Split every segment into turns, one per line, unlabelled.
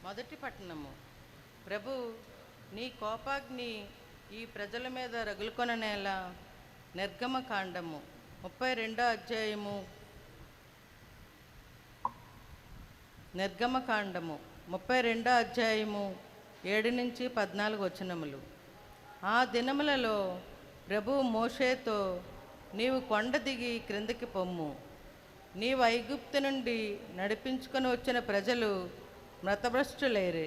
మొదటి పట్టణము. ప్రభు, నీ కోపాగ్ని ఈ ప్రజల మీద రగులుకొననేలా. నిర్గమకాండము 32వ అధ్యాయము. నిర్గమకాండము 32వ అధ్యాయము 7 నుంచి 14 వచనములు. ఆ దినములలో ప్రభు మోషేతో, నీవు కొండ దిగి క్రిందకి పొమ్ము. నీవు ఐగుప్తు నుండి నడిపించుకొని వచ్చిన ప్రజలు మృతభ్రష్టులైరి.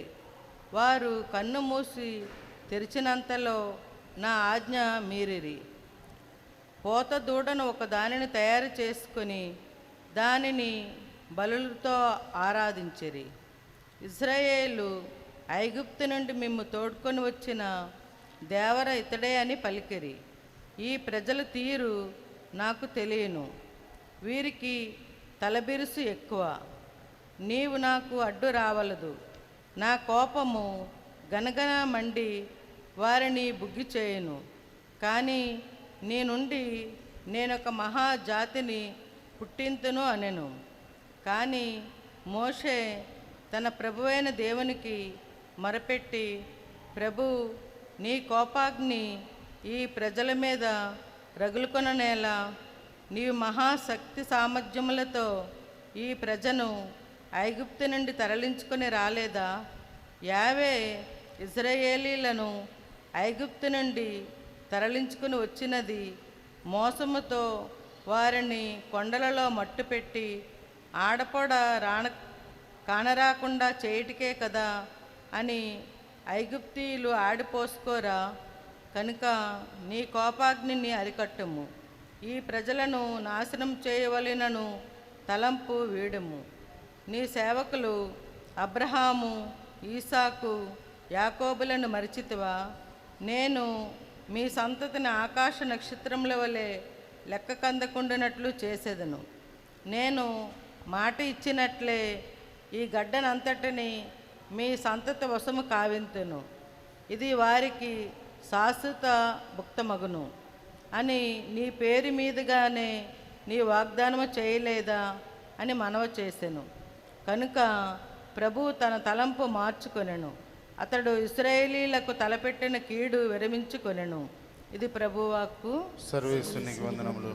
వారు కన్ను మూసి తెరిచినంతలో నా ఆజ్ఞ మీరిరి. పోత దూడను ఒక దానిని తయారు చేసుకొని దానిని బలులతో ఆరాధించిరి. ఇశ్రాయేలు, ఐగుప్తు నుండి మిమ్ము తోడుకొని వచ్చిన దేవర ఇతడే అని పలికిరి. ఈ ప్రజల తీరు నాకు తెలియను. వీరికి తలబిరుసు ఎక్కువ. నీవు నాకు అడ్డు రావలదు. నా కోపము గనగన మండి వారిని బుగ్గి చేయను. కానీ నీ నుండి నేనొక మహాజాతిని పుట్టింతును అనెను. కానీ మోషే తన ప్రభువైన దేవునికి మొరపెట్టి, ప్రభు, నీ కోపాగ్ని ఈ ప్రజల మీద రగులుకొననేలా. నీవు మహాశక్తి సామర్థ్యములతో ఈ ప్రజను ఐగుప్తు నుండి తరలించుకొని రాలేదా? యావే ఇశ్రాయేలీలను ఐగుప్తు నుండి తరలించుకుని వచ్చినది మోసముతో వారిని కొండలలో మట్టుపెట్టి ఆడపొడ కానరాకుండా చేయుటికే కదా అని ఐగుప్తీయులు ఆడిపోసుకోరా. కనుక నీ కోపాగ్నిని అరికట్టుము. ఈ ప్రజలను నాశనం చేయవలెనను తలంపు వీడుము. నీ సేవకులు అబ్రహాము, ఈసాకు, యాకోబులను మరిచితివా? నేను మీ సంతతిని ఆకాశ నక్షత్రముల వలె లెక్క కందకుండినట్లు చేసేదను. నేను మాట ఇచ్చినట్లే ఈ గడ్డనంతటిని మీ సంతతి వశము కావింతును. ఇది వారికి శాశ్వత భుక్తమగును అని నీ పేరు మీదుగానే నీ వాగ్దానము చేయలేదా అని మనవి చేసెను. కనుక ప్రభు తన తలంపు మార్చుకొనెను. అతడు ఇశ్రాయేలీలకు తలపెట్టిన కీడు విరమించుకొనెను. ఇది ప్రభువాక్కు.
సర్వేశ్వరునికి వందనములు.